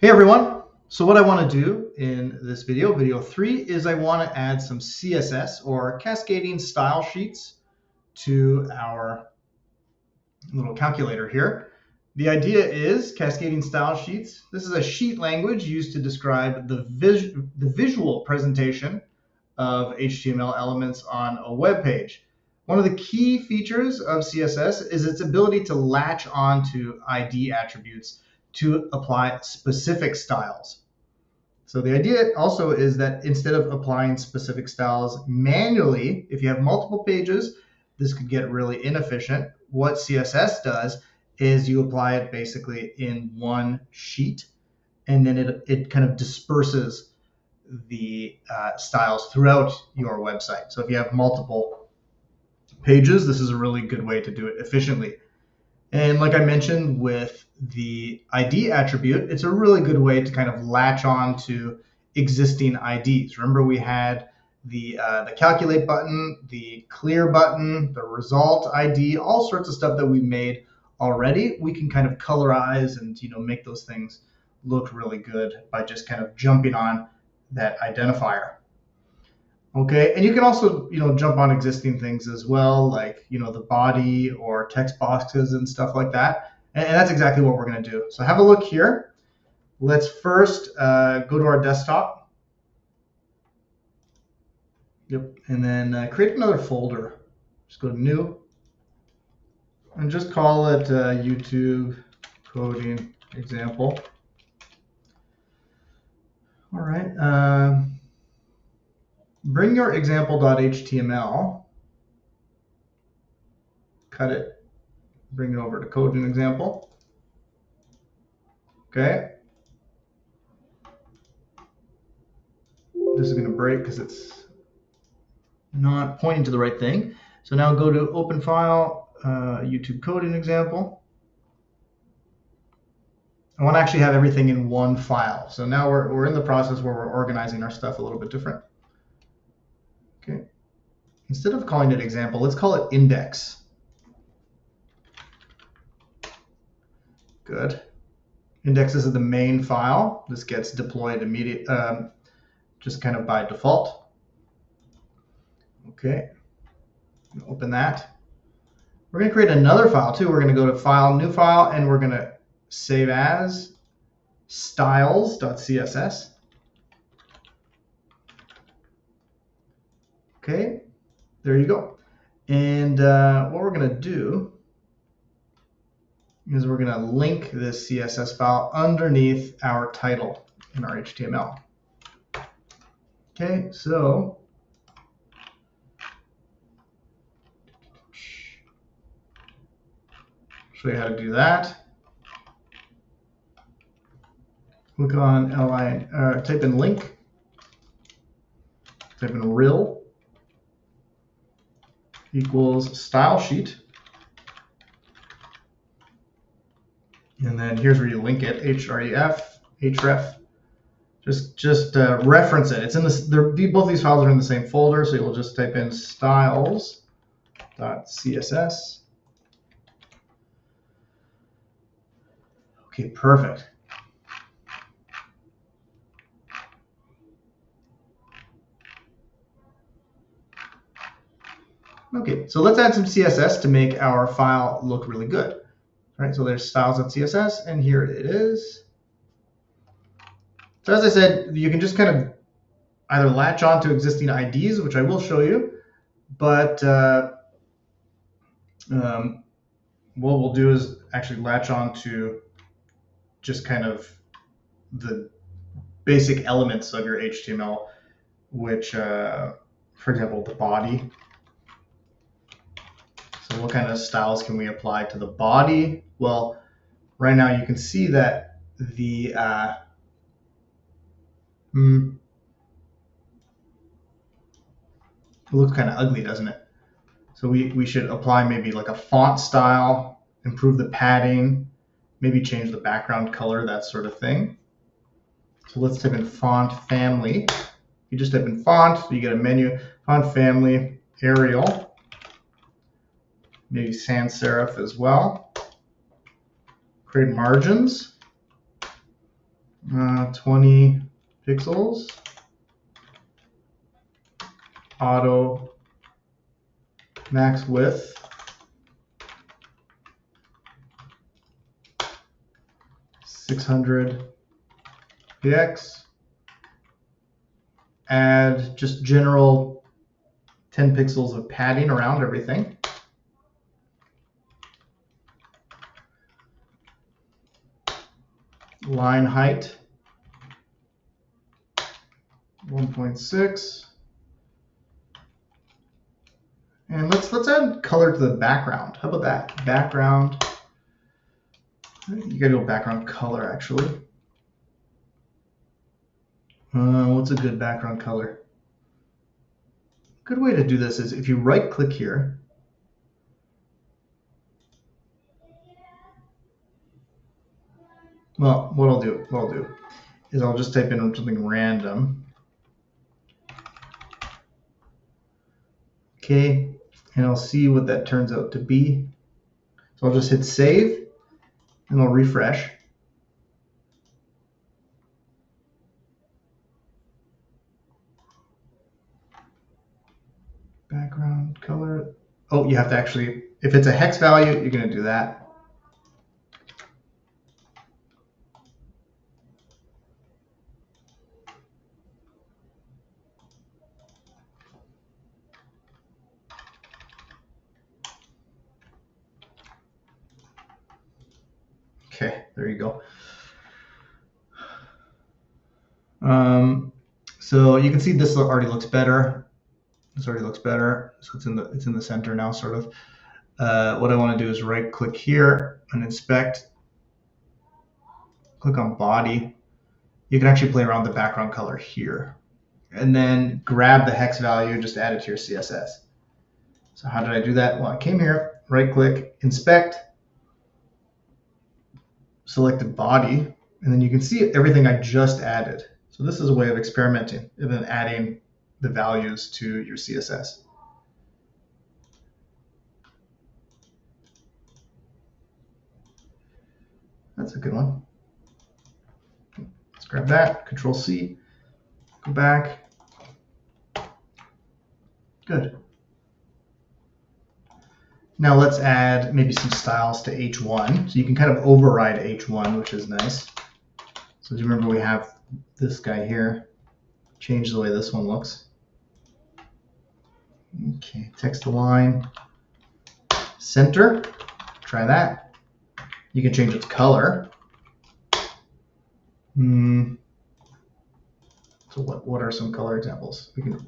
Hey everyone, so what I want to do in this video 3, is I want to add some CSS or cascading style sheets to our little calculator here. The idea is cascading style sheets. This is a sheet language used to describe the visual presentation of HTML elements on a web page. One of the key features of CSS is its ability to latch onto ID attributes to apply specific styles. So the idea also is that instead of applying specific styles manually, if you have multiple pages, this could get really inefficient. What CSS does is you apply it basically in one sheet, and then it kind of disperses the styles throughout your website. So if you have multiple pages, this is a really good way to do it efficiently. And like I mentioned with the ID attribute, it's a really good way to kind of latch on to existing IDs. Remember, we had the calculate button, the clear button, the result ID, all sorts of stuff that we made already. We can kind of colorize and make those things look really good by just kind of jumping on that identifier. Okay, and you can also, jump on existing things as well, like, the body or text boxes and stuff like that. And that's exactly what we're going to do. So have a look here. Let's first go to our desktop. Yep, and then create another folder. Just go to New, and just call it YouTube coding example. All right. Bring your example.html, cut it, bring it over to coding example. Okay. This is going to break because it's not pointing to the right thing. So now go to open file, YouTube coding example. I want to actually have everything in one file. So now we're in the process where we're organizing our stuff a little bit different. Okay. Instead of calling it example, let's call it index. Good. Index is the main file. This gets deployed just kind of by default. Okay. Open that. We're going to create another file too. We're going to go to File, New File, and we're going to save as styles.css. Okay, there you go. And what we're going to do is we're going to link this CSS file underneath our title in our HTML. Okay, so show you how to do that. Click on type in link, type in rel equals style sheet, and then here's where you link it, href. Just reference it. It's in this. Both these files are in the same folder, so you'll just type in styles.css. Okay, perfect. Okay, so let's add some CSS to make our file look really good. All right, so there's styles.css, and here it is. So as I said, you can just kind of either latch on to existing IDs, which I will show you, but what we'll do is actually latch on to just kind of the basic elements of your HTML, which, for example, the body. So what kind of styles can we apply to the body? Well, right now you can see that the it looks kind of ugly, doesn't it? So we should apply maybe like a font style, improve the padding, maybe change the background color, that sort of thing. So let's type in font family. You just type in font, you get a menu, font family, Arial, maybe sans serif as well. Create margins. 20 pixels. Auto max width. (600 px). Add just general 10 pixels of padding around everything. Line height 1.6. And let's add color to the background. How about that? Background. You gotta go background color actually. What's a good background color? Good way to do this is if you right click here. Well, what I'll do is I'll just type in something random. Okay, and I'll see what that turns out to be. So I'll just hit save and I'll refresh. Background color. Oh, you have to actually, if it's a hex value, you're going to do that. Okay, there you go. So you can see this already looks better. This already looks better. So it's in the center now, sort of. What I want to do is right click here and inspect. Click on body. You can actually play around with the background color here. And then grab the hex value and just add it to your CSS. So how did I do that? Well, I came here, right click, inspect, selected body, and then you can see everything I just added. So this is a way of experimenting and then adding the values to your CSS. That's a good one. Let's grab that, Control C, go back. Good. Now let's add maybe some styles to H1. So you can kind of override H1, which is nice. So do you remember we have this guy here? Change the way this one looks. Okay, text align, center, try that. You can change its color. So what are some color examples? We can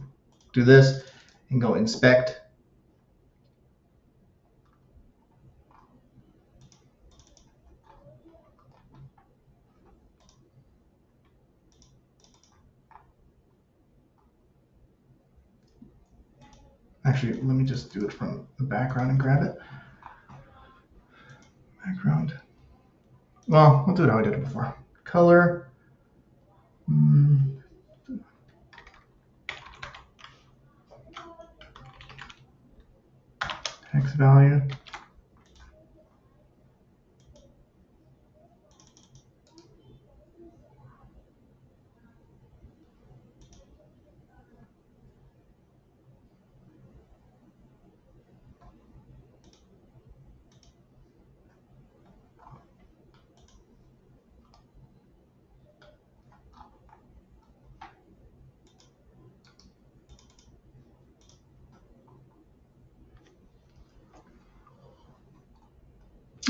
do this and go inspect. Actually, let me just do it from the background and grab it. Background. Well, we'll do it how I did it before. Color. Hex value.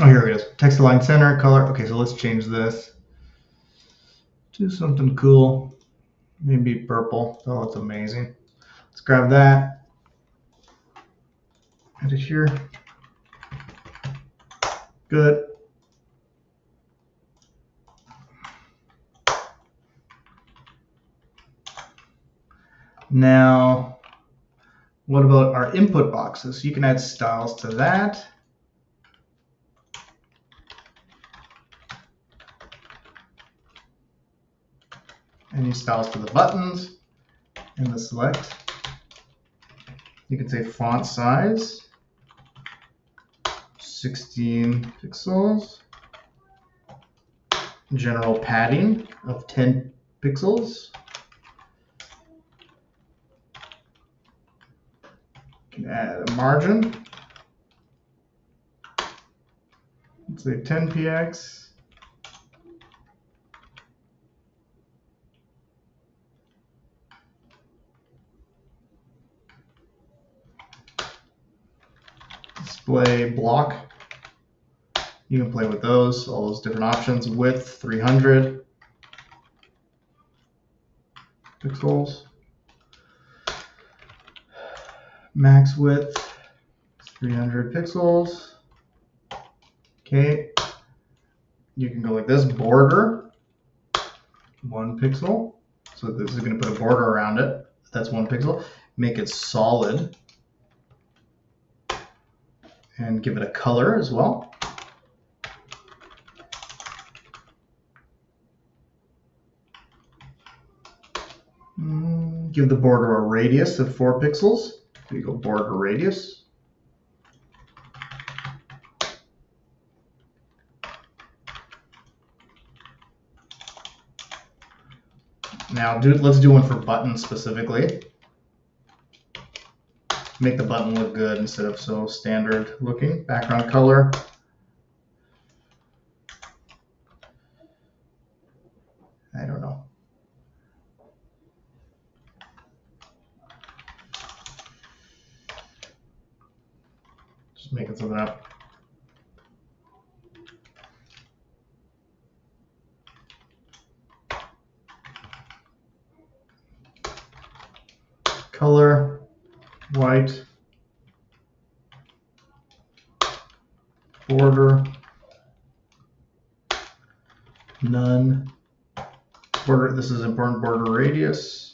Oh, here it is. Text align center, color. Okay, so let's change this. Do something cool. Maybe purple. Oh, that's amazing. Let's grab that. Add it here. Good. Now, what about our input boxes? You can add styles to that. Any styles to the buttons in the select. You can say font size, 16 pixels. general padding of 10 pixels. You can add a margin. Let's say 10 px. Display block. You can play with those, all those different options. Width 300 pixels. Max width 300 pixels. Okay. You can go like this. Border 1 pixel. So this is going to put a border around it. That's 1 pixel. Make it solid. And give it a color as well. Give the border a radius of 4 pixels. So you go border radius. Now let's do one for buttons specifically. Make the button look good instead of so standard looking. Background color. I don't know. Just making something up. Color, white. Border, none. Border, this is important, border radius.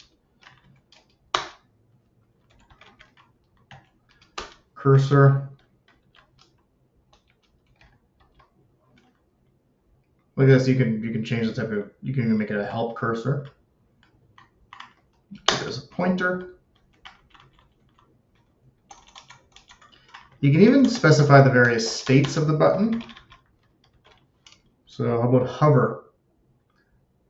Cursor. Look at this, you can change the type of, you can even make it a help cursor. Give it as a pointer. You can even specify the various states of the button. So how about hover?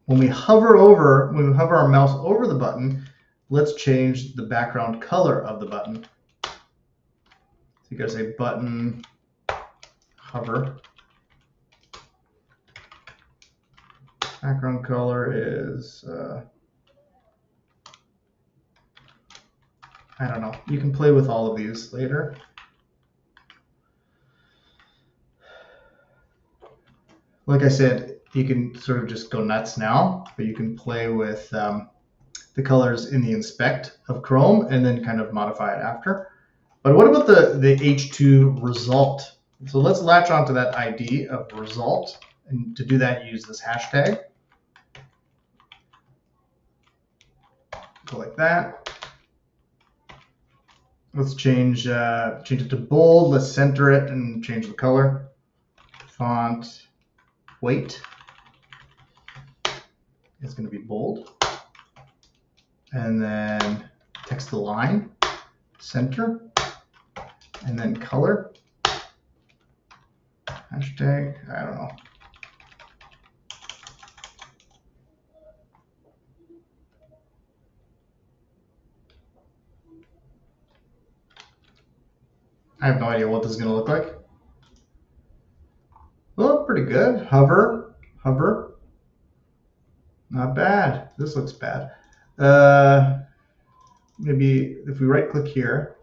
When we hover our mouse over the button, let's change the background color of the button. So you gotta say button hover. Background color is, I don't know. You can play with all of these later. Like I said, you can sort of just go nuts now, but you can play with the colors in the inspect of Chrome and then kind of modify it after. But what about the H2 result? So let's latch onto that ID of result. And to do that, use this hashtag. Go like that. Let's change it to bold. Let's center it and change the color. Font. Weight is going to be bold, and then text align, center, and then color. Hashtag, I don't know. I have no idea what this is going to look like. Well, pretty good. Hover. Not bad. This looks bad. Maybe if we right click here.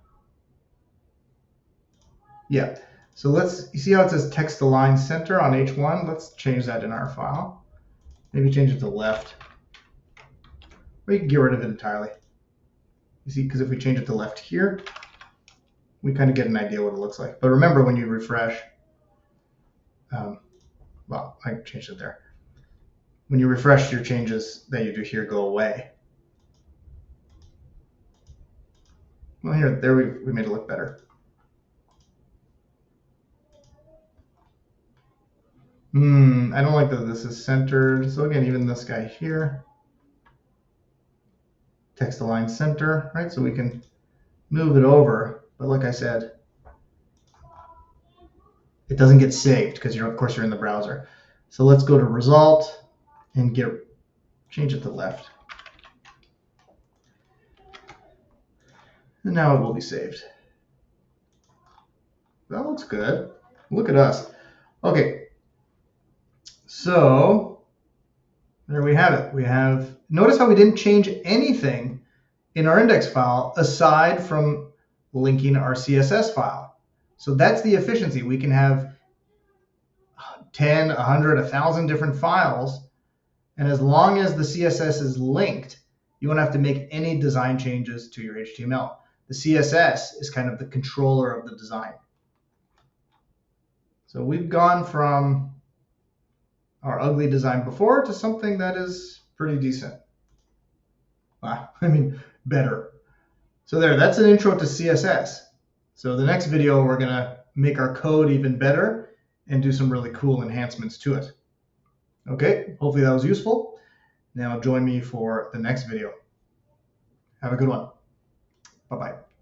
Yeah. So you see how it says text align center on H1? Let's change that in our file. Maybe change it to left. Or you can get rid of it entirely. You see, because if we change it to left here, we kind of get an idea what it looks like. But remember, when you refresh, well, I changed it there. When you refresh, your changes that you do here go away. Well, there we made it look better. I don't like that this is centered. So again, even this guy here, text align center, right? So we can move it over. But like I said, it doesn't get saved because of course you're in the browser. So let's go to result and change it to left. And now it will be saved. That looks good. Look at us. Okay. So there we have it. Notice how we didn't change anything in our index file aside from linking our CSS file. So that's the efficiency. We can have 10, 100, 1,000 different files. And as long as the CSS is linked, you won't have to make any design changes to your HTML. The CSS is kind of the controller of the design. So we've gone from our ugly design before to something that is pretty decent. Wow, I mean, better. So that's an intro to CSS. So the next video, we're gonna make our code even better and do some really cool enhancements to it. Okay, hopefully that was useful. Now join me for the next video. Have a good one. Bye-bye.